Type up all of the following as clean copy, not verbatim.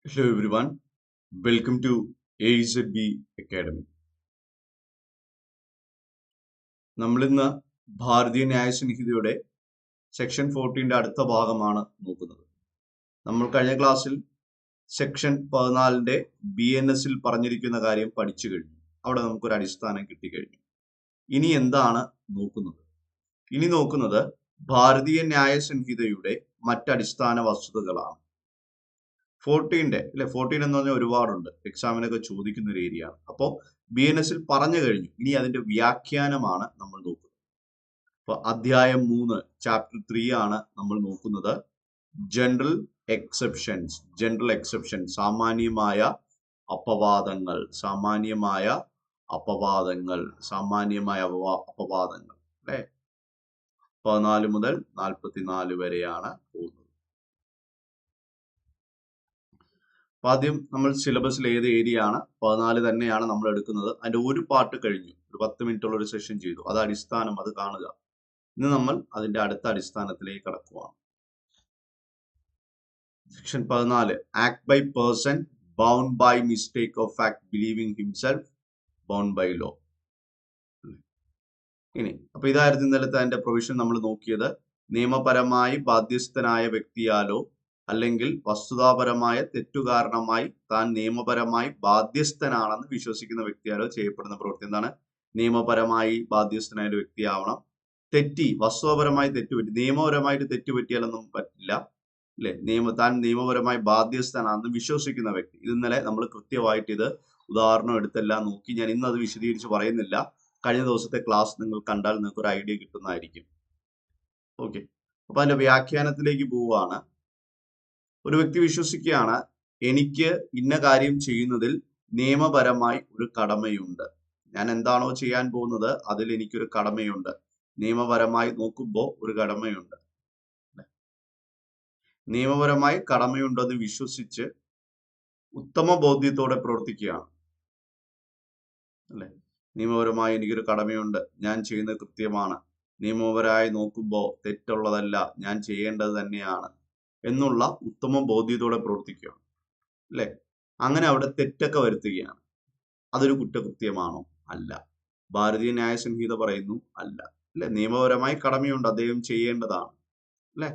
Hello everyone, welcome to AZB Academy. നമ്മളിന്ന് ഭാരതീയ ന്യായ സംഹിതയുടെ section 14 അടുത്ത ഭാഗമാണ് നോക്കുന്നത്. നമ്മൾ കഴിഞ്ഞ ക്ലാസ്സിൽ സെക്ഷൻ 14 BNS പറഞ്ഞിരിക്കുന്ന കാര്യം പഠിച്ചു കഴിഞ്ഞു. അവിടെ നമുക്കൊരു അടിസ്ഥാനം കിട്ടിക്കഴിഞ്ഞു. ഇനി എന്താണ് നോക്കുന്നത്? ഇനി നോക്കുന്നത് ഭാരതീയ ന്യായ സംഹിതയുടെ മറ്റടിസ്ഥാന വസ്തുതകളാണ്. 14 അല്ലെ, 14 എന്ന് പറഞ്ഞാൽ ഒരുപാടുണ്ട്, എക്സാമിനൊക്കെ ചോദിക്കുന്ന ഒരു ഏരിയ ആണ്. അപ്പോൾ BNS പറഞ്ഞു കഴിഞ്ഞു. ഇനി അതിന്റെ വ്യാഖ്യാനമാണ് നമ്മൾ നോക്കുന്നത്. അപ്പൊ അധ്യായം 3 ചാപ്റ്റർ 3 ആണ് നമ്മൾ നോക്കുന്നത്. General exceptions. ജനറൽ എക്സെപ്ഷൻ, സാമാന്യമായ അപവാദങ്ങൾ. സാമാന്യമായ അപവാദങ്ങൾ. സാമാന്യമായ അപവാദങ്ങൾ അല്ലെ. 14 മുതൽ 44 വരെയാണ് പോകുന്നത്. ആദ്യം നമ്മൾ സിലബസിൽ ഏത് ഏരിയ ആണ്? 14 തന്നെയാണ് നമ്മൾ എടുക്കുന്നത്. അതിന്റെ ഒരു പാർട്ട് കഴിഞ്ഞു, ഒരു 10 മിനിറ്റുള്ള ഒരു സെഷൻ ചെയ്തു. അത് അടിസ്ഥാനം, അത് കാണുക. ഇന്ന് നമ്മൾ അതിന്റെ അടുത്ത അടിസ്ഥാനത്തിലേക്ക് കടക്കുകയാണ്. Section 14, act by person bound by mistake of fact believing himself bound by law. ഇനി അപ്പൊ ഇതായിരുന്നു ഇന്നലത്തെ അതിന്റെ പ്രൊവിഷൻ നമ്മൾ നോക്കിയത്. നിയമപരമായി ബാധ്യസ്ഥനായ വ്യക്തിയാലോ അല്ലെങ്കിൽ വസ്തുതാപരമായ തെറ്റുകാരണമായി താൻ നിയമപരമായി ബാധ്യസ്ഥനാണെന്ന് വിശ്വസിക്കുന്ന വ്യക്തിയാലോ ചെയ്യപ്പെടുന്ന പ്രവൃത്തി. എന്താണ്? നിയമപരമായി ബാധ്യസ്ഥനായ ഒരു വ്യക്തിയാവണം. വസ്തുതാപരമായി തെറ്റുപറ്റി, നിയമപരമായിട്ട് തെറ്റുപറ്റിയാലൊന്നും പറ്റില്ല അല്ലെ. താൻ നിയമപരമായി ബാധ്യസ്ഥനാണെന്ന് വിശ്വസിക്കുന്ന വ്യക്തി. ഇത് ഇന്നലെ നമ്മൾ കൃത്യമായിട്ട് ഇത് ഉദാഹരണം എടുത്തെല്ലാം നോക്കി. ഞാൻ ഇന്ന് അത് വിശദീകരിച്ച് പറയുന്നില്ല. കഴിഞ്ഞ ദിവസത്തെ ക്ലാസ് നിങ്ങൾ കണ്ടാൽ നിങ്ങൾക്ക് ഒരു ഐഡിയ കിട്ടുന്നതായിരിക്കും. ഓക്കെ, അപ്പൊ അതിന്റെ വ്യാഖ്യാനത്തിലേക്ക് പോവുകയാണ്. ഒരു വ്യക്തി വിശ്വസിക്കുകയാണ്, എനിക്ക് ഇന്ന കാര്യം ചെയ്യുന്നതിൽ നിയമപരമായി ഒരു കടമയുണ്ട്. ഞാൻ എന്താണോ ചെയ്യാൻ പോകുന്നത് അതിൽ എനിക്കൊരു കടമയുണ്ട്. നിയമപരമായി നോക്കുമ്പോൾ ഒരു കടമയുണ്ട്. നിയമപരമായി കടമയുണ്ടെന്ന് വിശ്വസിച്ച് ഉത്തമ ബോധ്യത്തോടെ പ്രവർത്തിക്കുകയാണ് അല്ലെ. നിയമപരമായി എനിക്കൊരു കടമയുണ്ട്, ഞാൻ ചെയ്യുന്നത് കൃത്യമാണ്, നിയമപരമായി നോക്കുമ്പോൾ തെറ്റുള്ളതല്ല, ഞാൻ ചെയ്യേണ്ടത് തന്നെയാണ് എന്നുള്ള ഉത്തമ ബോധ്യത്തോടെ പ്രവർത്തിക്കുകയാണ് അല്ലെ. അങ്ങനെ അവിടെ തെറ്റൊക്കെ വരുത്തുകയാണ്. അതൊരു കുറ്റകൃത്യമാണോ? അല്ല. ഭാരതീയ ന്യായ സംഹിത പറയുന്നു അല്ല അല്ലെ. നിയമപരമായി കടമയുണ്ട്, അദ്ദേഹം ചെയ്യേണ്ടതാണ് അല്ലെ.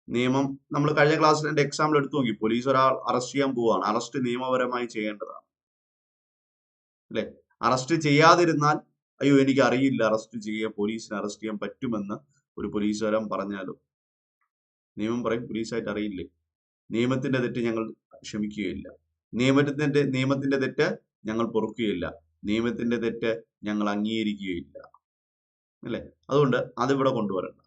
നിയമം നമ്മൾ കഴിഞ്ഞ ക്ലാസ്സിൽ എന്റെ എക്സാമ്പിൾ എടുത്തു നോക്കി. പോലീസ് ഒരാൾ അറസ്റ്റ് ചെയ്യാൻ പോവുകയാണ്. അറസ്റ്റ് നിയമപരമായി ചെയ്യേണ്ടതാണ് അല്ലെ. അറസ്റ്റ് ചെയ്യാതിരുന്നാൽ, അയ്യോ എനിക്ക് അറിയില്ല അറസ്റ്റ് ചെയ്യാൻ, പോലീസിന് അറസ്റ്റ് ചെയ്യാൻ പറ്റുമെന്ന് ഒരു പോലീസുകാരൻ പറഞ്ഞാലോ, നിയമം പറയും പോലീസായിട്ട് അറിയില്ലേ, നിയമത്തിന്റെ തെറ്റ് ഞങ്ങൾ ക്ഷമിക്കുകയില്ല, നിയമത്തിന്റെ തെറ്റ് ഞങ്ങൾ പൊറുക്കുകയില്ല, നിയമത്തിന്റെ തെറ്റ് ഞങ്ങൾ അംഗീകരിക്കുകയില്ല അല്ലെ. അതുകൊണ്ട് അതിവിടെ കൊണ്ടുവരണ്ട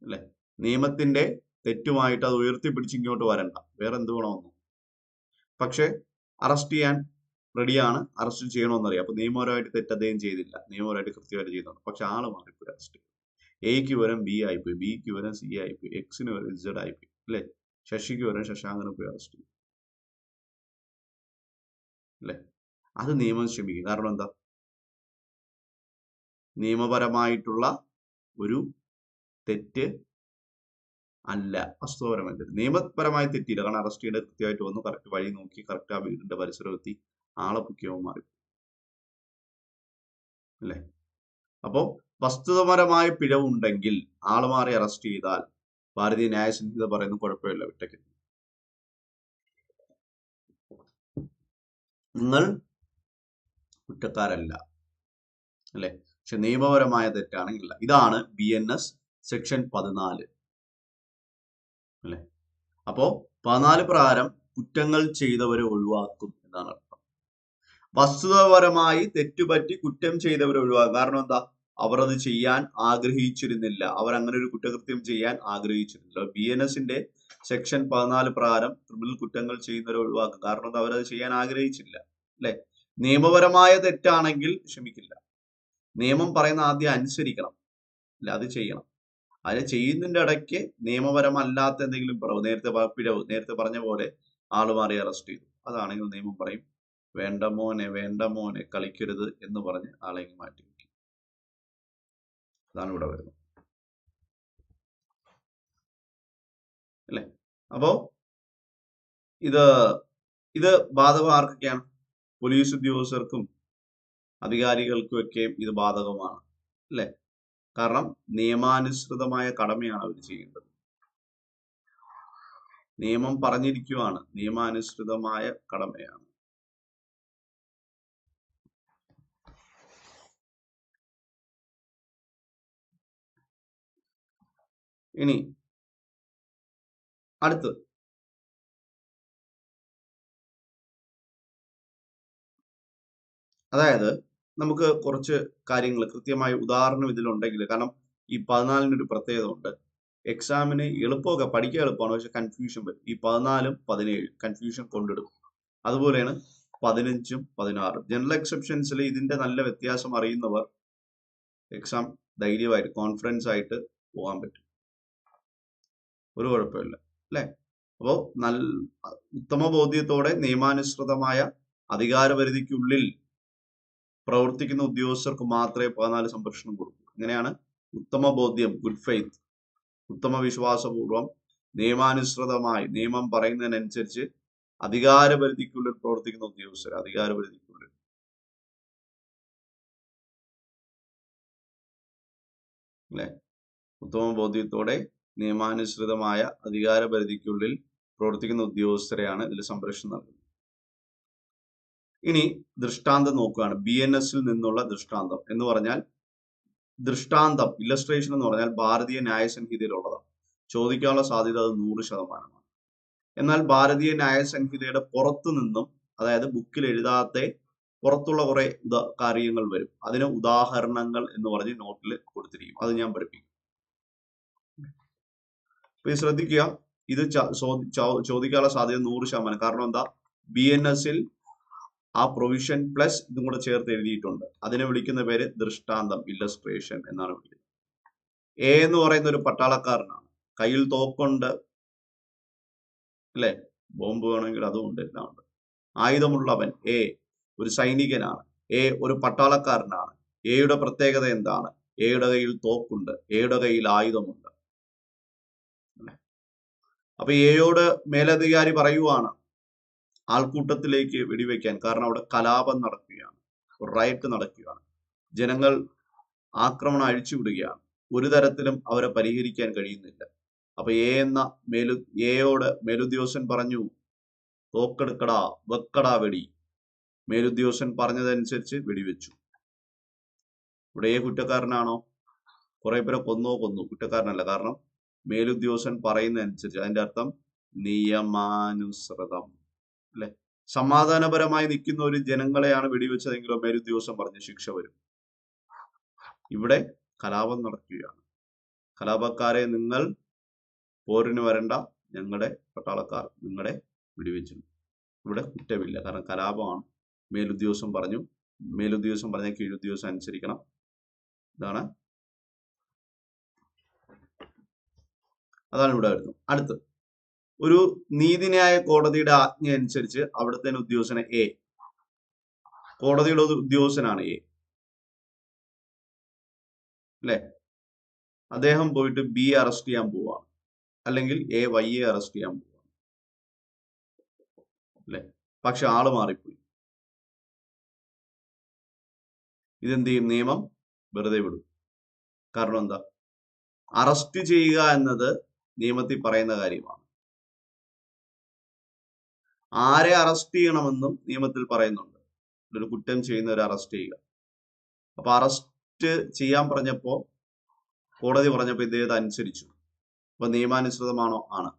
അല്ലെ. നിയമത്തിന്റെ തെറ്റുമായിട്ട് അത് ഉയർത്തിപ്പിടിച്ച് ഇങ്ങോട്ട് വരണ്ട. വേറെ എന്ത് വേണമെന്നോ. പക്ഷെ അറസ്റ്റ് ചെയ്യാൻ റെഡിയാണ്, അറസ്റ്റ് ചെയ്യണമെന്നറിയാം. അപ്പൊ നിയമപരമായിട്ട് തെറ്റ് അദ്ദേഹം ചെയ്തില്ല, നിയമപരമായിട്ട് കൃത്യമായിട്ട് ചെയ്യുന്നുണ്ട്. പക്ഷെ ആള് മാറിപ്പോയി, അറസ്റ്റ്. എക്ക് പകരം ബി ആയിപ്പോയി, ബിക്ക് പകരം സി ആയിപ്പോയി, എക്സിന് പകരം Z ആയിപ്പോയി അല്ലെ. ശശിക്ക് പകരം ശശാങ്കനെ പോയി അറസ്റ്റ് ചെയ്യും അല്ലെ. അത് നിയമം ക്ഷമിക്കും. കാരണം എന്താ? നിയമപരമായിട്ടുള്ള ഒരു തെറ്റ് അല്ല, വസ്തുപരമായി തെറ്റ്. നിയമപരമായി തെറ്റിയില്ല, കാരണം അറസ്റ്റ് ചെയ്യേണ്ട കൃത്യമായിട്ട് വന്നു, കറക്റ്റ് വഴി നോക്കി, കറക്റ്റ് ആ വീടിന്റെ പരിസരം എത്തി, ആളെ പൊക്കിയവൻ മാറി അല്ലെ. അപ്പോ വസ്തുതപരമായ പിഴവുണ്ടെങ്കിൽ ആള് മാറി അറസ്റ്റ് ചെയ്താൽ ഭാരതീയ ന്യായ സംഹിത പറയുന്ന കുഴപ്പമില്ല, വിട്ടയ്ക്ക്. നിങ്ങൾ കുറ്റക്കാരല്ല അല്ലെ. പക്ഷെ നിയമപരമായ തെറ്റാണെങ്കിൽ ഇതാണ് BNS സെക്ഷൻ 14 അല്ലെ. അപ്പോ 14 പ്രകാരം കുറ്റങ്ങൾ ചെയ്തവരെ ഒഴിവാക്കും എന്നാണ് അർത്ഥം. വസ്തുതാപരമായി തെറ്റുപറ്റി കുറ്റം ചെയ്തവരെ ഒഴിവാക്കും. കാരണം എന്താ? അവർ അത് ചെയ്യാൻ ആഗ്രഹിച്ചിരുന്നില്ല, അവർ അങ്ങനെ ഒരു കുറ്റകൃത്യം ചെയ്യാൻ ആഗ്രഹിച്ചിരുന്നില്ല. BNSന്റെ സെക്ഷൻ 14 പ്രകാരം ക്രിമിനൽ കുറ്റങ്ങൾ ചെയ്യുന്നവരെ ഒഴിവാക്കും. കാരണം എന്താ? അവരത് ചെയ്യാൻ ആഗ്രഹിച്ചില്ല അല്ലെ. നിയമപരമായ തെറ്റാണെങ്കിൽ ക്ഷമിക്കില്ല. നിയമം പറയുന്ന ആദ്യം അനുസരിക്കണം അല്ലെ, അത് ചെയ്യണം. അത് ചെയ്യുന്നതിന്റെ ഇടയ്ക്ക് നിയമപരമല്ലാത്ത എന്തെങ്കിലും പിഴവ്, നേരത്തെ പറഞ്ഞ പോലെ ആള് മാറി അറസ്റ്റ് ചെയ്തു, അതാണെങ്കിൽ നിയമം പറയും വേണ്ട മോനെ കളിക്കരുത് എന്ന് പറഞ്ഞ് ആളെ മാറ്റി വയ്ക്കും. അതാണ് ഇവിടെ വരുന്നത് അല്ലെ. അപ്പോ ഇത് ഇത് ബാധകം ആർക്കൊക്കെയാണ്? പോലീസ് ഉദ്യോഗസ്ഥർക്കും അധികാരികൾക്കും ഒക്കെ ഇത് ബാധകമാണ്, അല്ലെ? കാരണം നിയമാനുസൃതമായ കടമയാണ് അവർ ചെയ്യേണ്ടത്. നിയമം പറഞ്ഞിരിക്കുവാണ്, നിയമാനുസൃതമായ കടമയാണ്. ഇനി അടുത്ത് അതായത് നമുക്ക് കുറച്ച് കാര്യങ്ങൾ കൃത്യമായ ഉദാഹരണം ഇതിലുണ്ടെങ്കിൽ, കാരണം ഈ 14 ഒരു പ്രത്യേകത ഉണ്ട്. എക്സാമിന് എളുപ്പമൊക്കെ പഠിക്കാൻ എളുപ്പമാണ്, പക്ഷെ കൺഫ്യൂഷൻ വരും. ഈ 14 17 കൺഫ്യൂഷൻ കൊണ്ടിടും. അതുപോലെയാണ് 15 16. ജനറൽ എക്സെപ്ഷൻസിൽ ഇതിന്റെ നല്ല വ്യത്യാസം അറിയുന്നവർ എക്സാം ധൈര്യമായിട്ട് കോൺഫിഡൻസ് ആയിട്ട് പോകാൻ പറ്റും, ഒരു കുഴപ്പമില്ല, അല്ലെ? അപ്പോൾ ഉത്തമ ബോധ്യത്തോടെ നിയമാനുസൃതമായ അധികാരപരിധിക്കുള്ളിൽ പ്രവർത്തിക്കുന്ന ഉദ്യോഗസ്ഥർക്ക് മാത്രമേ 14 സംരക്ഷണം കൊടുക്കൂ. അങ്ങനെയാണ് ഉത്തമ ബോധ്യം, ഗുഡ് ഫെയ്ത്ത്, ഉത്തമ വിശ്വാസപൂർവം നിയമാനുസൃതമായി നിയമം പറയുന്നതിനനുസരിച്ച് അധികാരപരിധിക്കുള്ളിൽ പ്രവർത്തിക്കുന്ന ഉദ്യോഗസ്ഥർ, അധികാരപരിധിക്കുള്ളിൽ, അല്ലെ? ഉത്തമ ബോധ്യത്തോടെ നിയമാനുസൃതമായ അധികാരപരിധിക്കുള്ളിൽ പ്രവർത്തിക്കുന്ന ഉദ്യോഗസ്ഥരെയാണ് ഇതിൽ സംരക്ഷണം നൽകുന്നത്. ഇനി ദൃഷ്ടാന്തം നോക്കുകയാണ്. BNSൽ നിന്നുള്ള ദൃഷ്ടാന്തം എന്ന് പറഞ്ഞാൽ, ദൃഷ്ടാന്തം ഇല്ലസ്ട്രേഷൻ എന്ന് പറഞ്ഞാൽ ഭാരതീയ ന്യായ സംഹിതയിലുള്ളതാണ്. ചോദിക്കാനുള്ള സാധ്യത അത് 100%. എന്നാൽ ഭാരതീയ ന്യായ സംഹിതയുടെ പുറത്തു നിന്നും, അതായത് ബുക്കിൽ എഴുതാത്ത പുറത്തുള്ള കുറെ കാര്യങ്ങൾ വരും. അതിന് ഉദാഹരണങ്ങൾ എന്ന് പറഞ്ഞ് നോട്ടിൽ കൊടുത്തിരിക്കും. അത് ഞാൻ പഠിപ്പിക്കും. അപ്പൊ ശ്രദ്ധിക്കുക, ഇത് ചോദിക്കാനുള്ള സാധ്യത 100%. കാരണം എന്താ? BNSൽ ആ പ്രൊവിഷൻ പ്ലസ് ഇതും കൂടെ ചേർത്ത് എഴുതിയിട്ടുണ്ട്. അതിനെ വിളിക്കുന്ന പേര് ദൃഷ്ടാന്തം, ഇല്ലസ്ട്രേഷൻ എന്നാണ് വിളിക്കുന്നത്. എ എന്ന് പറയുന്ന ഒരു പട്ടാളക്കാരനാണ്, കയ്യിൽ തോക്കുണ്ട്, അല്ലെ? ബോംബ് വേണമെങ്കിൽ അതും ഉണ്ട്, എല്ലാം ഉണ്ട്. ആയുധമുള്ളവൻ എ ഒരു സൈനികനാണ്, എ ഒരു പട്ടാളക്കാരനാണ്. എയുടെ പ്രത്യേകത എന്താണ്? എയുടെ കയ്യിൽ തോക്കുണ്ട്, എയുടെ കയ്യിൽ ആയുധമുണ്ട്. അപ്പൊ എയോട് മേലധികാരി പറയുവാണ് ആൾക്കൂട്ടത്തിലേക്ക് വെടിവെക്കാൻ. കാരണം അവിടെ കലാപം നടക്കുകയാണ്, റൈറ്റ് നടക്കുകയാണ്, ജനങ്ങൾ ആക്രമണം അഴിച്ചുവിടുകയാണ്. ഒരു തരത്തിലും അവരെ പരിഹരിക്കാൻ കഴിയുന്നില്ല. അപ്പൊ എയോട് മേലുദ്യോഗസ്ഥൻ പറഞ്ഞു, തോക്കെടുക്കടാ, വെക്കടാ വെടി. മേലുദ്യോഗസ്ഥൻ പറഞ്ഞതനുസരിച്ച് വെടിവെച്ചു. ഇവിടെ കുറ്റക്കാരനാണോ? കുറെ പേരെ കൊന്നു, കുറ്റക്കാരനല്ല. കാരണം മേലുദ്യോഗസ്ഥൻ പറയുന്നതനുസരിച്ച്, അതിന്റെ അർത്ഥം നിയമാനുസൃതം, അല്ലെ? സമാധാനപരമായി നിൽക്കുന്ന ഒരു ജനങ്ങളെയാണ് വെടിവെച്ചതെങ്കിലോ മേലുദ്യോഗസ്ഥൻ പറഞ്ഞ ശിക്ഷ വരും. ഇവിടെ കലാപം നടക്കുകയാണ്. കലാപക്കാരെ നിങ്ങൾ പോരിന് വരണ്ട, ഞങ്ങളുടെ പട്ടാളക്കാർ നിങ്ങളെ വെടിവെച്ചു. ഇവിടെ കുറ്റമില്ല, കാരണം കലാപമാണ്. മേലുദ്യോഗസ്ഥൻ പറഞ്ഞു, മേലുദ്യോഗസ്ഥൻ പറഞ്ഞ കീഴുദ്യോഗസ്ഥൻ അനുസരിക്കണം. അതാണ് ഇവിടെ വരുന്നത്. അടുത്ത് ഒരു നീതിന്യായ കോടതിയുടെ ആജ്ഞ അനുസരിച്ച് അവിടുത്തെ ഉദ്യോഗസ്ഥനെ എ, കോടതിയുടെ ഉദ്യോഗസ്ഥനാണ് എ, അല്ലെ? അദ്ദേഹം പോയിട്ട് ബി അറസ്റ്റ് ചെയ്യാൻ പോവാണ്, അല്ലെങ്കിൽ എ വൈയെ അറസ്റ്റ് ചെയ്യാൻ പോവാണ്, അല്ലെ? പക്ഷെ ആള് മാറിപ്പോയി. ഇതെന്ത് ചെയ്യും? നിയമം വെറുതെ വിടും. കാരണം എന്താ? അറസ്റ്റ് ചെയ്യുക എന്നത് നിയമത്തിൽ പറയുന്ന കാര്യമാണ്. ആരെ അറസ്റ്റ് ചെയ്യണമെന്നും നിയമത്തിൽ പറയുന്നുണ്ട്. ഒരു കുറ്റം ചെയ്യുന്നവരെ അറസ്റ്റ് ചെയ്യുക. അപ്പൊ അറസ്റ്റ് ചെയ്യാൻ പറഞ്ഞപ്പോ, കോടതി പറഞ്ഞപ്പോ ഇദ്ദേഹത്തെ അനുസരിച്ചു. അപ്പൊ നിയമാനുസൃതമാണോ? ആണ്.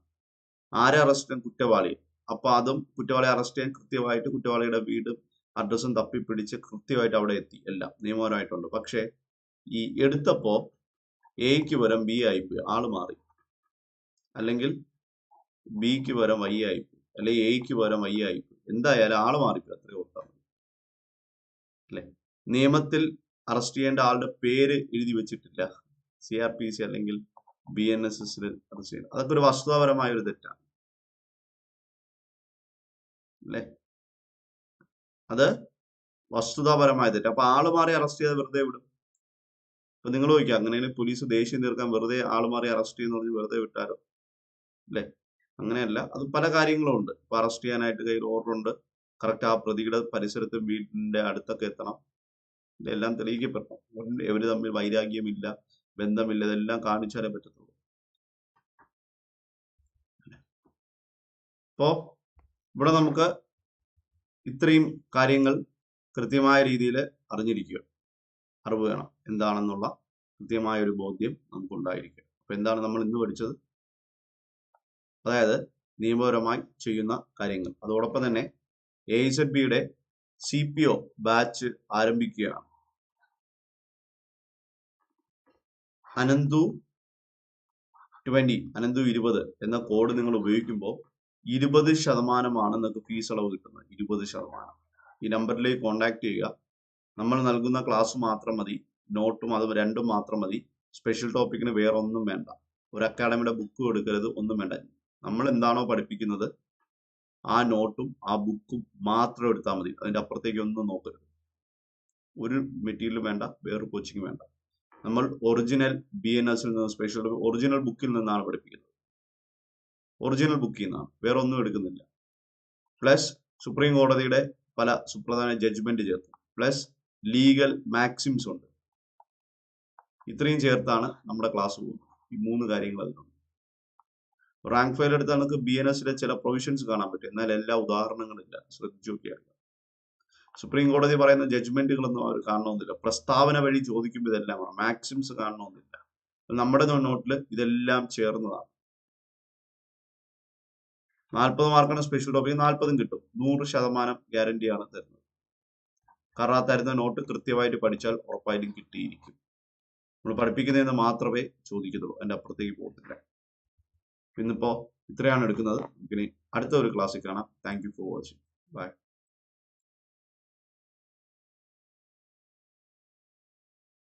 ആരെ അറസ്റ്റ് ചെയ്യാൻ? കുറ്റവാളി. അപ്പൊ അതും കുറ്റവാളിയെ അറസ്റ്റ് ചെയ്യാൻ കൃത്യമായിട്ട് കുറ്റവാളിയുടെ വീടും അഡ്രസ്സും തപ്പിപ്പിടിച്ച് കൃത്യമായിട്ട് അവിടെ എത്തി, എല്ലാം നിയമപരമായിട്ടുണ്ട്. പക്ഷെ ഈ എടുത്തപ്പോ എക്ക് പകരം ബി ആയിപ്പോയി, ആള് മാറി. അല്ലെങ്കിൽ ബിക്ക് പകരം വൈ ആയിപ്പോയി, അല്ലെങ്കിൽ എക്ക് പകരം വൈ ആയിപ്പോയി. എന്തായാലും ആള് മാറിപ്പോയി, അത്രയും ഓർത്താൽ മതി, അല്ലെ? നിയമത്തിൽ അറസ്റ്റ് ചെയ്യേണ്ട ആളുടെ പേര് എഴുതി വെച്ചിട്ടില്ല. CRPC അല്ലെങ്കിൽ BNSSൽ അറസ്റ്റ് ചെയ്യണം. അതൊക്കെ ഒരു വസ്തുതാപരമായ ഒരു തെറ്റാണ്, അല്ലെ? അത് വസ്തുതാപരമായ തെറ്റ്. അപ്പൊ ആള് മാറി അറസ്റ്റ് ചെയ്ത് വെറുതെ വിടും. അപ്പൊ നിങ്ങൾ ചോദിക്കുക, അങ്ങനെയാണെങ്കിൽ പോലീസ് ദേഷ്യം തീർക്കാൻ വെറുതെ ആള് മാറി അറസ്റ്റ് ചെയ്യുന്ന പറഞ്ഞ് വെറുതെ വിട്ടാലോ, അല്ലെ? അങ്ങനെയല്ല, അത് പല കാര്യങ്ങളും ഉണ്ട്. ഇപ്പൊ അറസ്റ്റ് ചെയ്യാനായിട്ട് കയ്യിൽ ഓർഡർ ഉണ്ട്, കറക്റ്റ് ആ പ്രതിയുടെ പരിസരത്തും വീടിന്റെ അടുത്തൊക്കെ എത്തണം, ഇതെല്ലാം തെളിയിക്കപ്പെടണം. ഇവര് തമ്മിൽ വൈരാഗ്യമില്ല, ബന്ധമില്ല, ഇതെല്ലാം കാണിച്ചാലേ പറ്റത്തുള്ളൂ. അപ്പോ ഇവിടെ നമുക്ക് ഇത്രയും കാര്യങ്ങൾ കൃത്യമായ രീതിയിൽ അറിഞ്ഞിരിക്കുക, അറിവ് വേണം, എന്താണെന്നുള്ള കൃത്യമായ ഒരു ബോധ്യം നമുക്കുണ്ടായിരിക്കുക. അപ്പൊ എന്താണ് നമ്മൾ ഇന്ന് പഠിച്ചത്? അതായത് നിയമപരമായി ചെയ്യുന്ന കാര്യങ്ങൾ. അതോടൊപ്പം തന്നെ AIZBയുടെ CPO ബാച്ച് ആരംഭിക്കുകയാണ്. അനന്തു 20 എന്ന കോഡ് നിങ്ങൾ ഉപയോഗിക്കുമ്പോൾ 20% നിങ്ങൾക്ക് ഫീസ് ഇളവ് കിട്ടുന്നത്. 20%. ഈ നമ്പറിലേക്ക് കോൺടാക്ട് ചെയ്യുക. നമ്മൾ നൽകുന്ന ക്ലാസ് മാത്രം മതി, നോട്ടും അത് രണ്ടും മാത്രം മതി. സ്പെഷ്യൽ ടോപ്പിക്കിന് വേറെ ഒന്നും വേണ്ട. ഒരു അക്കാഡമിയുടെ ബുക്കും എടുക്കരുത്, ഒന്നും വേണ്ട. നമ്മൾ എന്താണോ പഠിപ്പിക്കുന്നത് ആ നോട്ടും ആ ബുക്കും മാത്രം എടുത്താൽ മതി. അതിന്റെ അപ്പുറത്തേക്ക് ഒന്നും നോക്കരുത്. ഒരു മെറ്റീരിയലും വേണ്ട, വേറൊരു കോച്ചിങ് വേണ്ട. നമ്മൾ ഒറിജിനൽ BNSൽ നിന്ന് സ്പെഷ്യൽ ഒറിജിനൽ ബുക്കിൽ നിന്നാണ് പഠിപ്പിക്കുന്നത്. ഒറിജിനൽ ബുക്കിൽ നിന്നാണ്, വേറെ ഒന്നും എടുക്കുന്നില്ല. പ്ലസ് സുപ്രീം കോടതിയുടെ പല സുപ്രധാന ജഡ്ജ്മെന്റ് ചേർത്ത്, പ്ലസ് ലീഗൽ മാക്സിംസ് ഉണ്ട്. ഇത്രയും ചേർത്താണ് നമ്മുടെ ക്ലാസ് പോകുന്നത്. ഈ 3 കാര്യങ്ങൾ അതിലുണ്ട്. റാങ്ക് ഫയൽ എടുത്താൽ നമുക്ക് BNSലെ ചില പ്രൊവിഷൻസ് കാണാൻ പറ്റും, എന്നാൽ എല്ലാ ഉദാഹരണങ്ങളില്ല. ശ്രദ്ധിച്ചു നോക്കിയാൽ സുപ്രീം കോടതി പറയുന്ന ജഡ്ജ്മെന്റുകളൊന്നും അവർ കാണണമെന്നില്ല. പ്രസ്താവന വഴി ചോദിക്കുമ്പോൾ ഇതെല്ലാം മാക്സിംസ് കാണണമെന്നില്ല. നമ്മുടെ നോട്ടിൽ ഇതെല്ലാം ചേർന്നതാണ്. 40 മാർക്കാണ് സ്പെഷ്യൽ ടോപ്പിക്, 40 കിട്ടും. 100% ഗ്യാരണ്ടിയാണ് തരുന്നത്. കാരണം ആ തരുന്ന നോട്ട് കൃത്യമായിട്ട് പഠിച്ചാൽ ഉറപ്പായിട്ടും കിട്ടിയിരിക്കും. നമ്മൾ പഠിപ്പിക്കുന്നതിന് മാത്രമേ ചോദിക്കത്തുള്ളൂ, അതിന്റെ അപ്പുറത്തേക്ക് പോകത്തില്ല. ഇന്നിപ്പോ ഇത്രയാണ് എടുക്കുന്നത്. ഇനി അടുത്ത ഒരു ക്ലാസ്സിൽ കാണാം. Thank you for watching. By.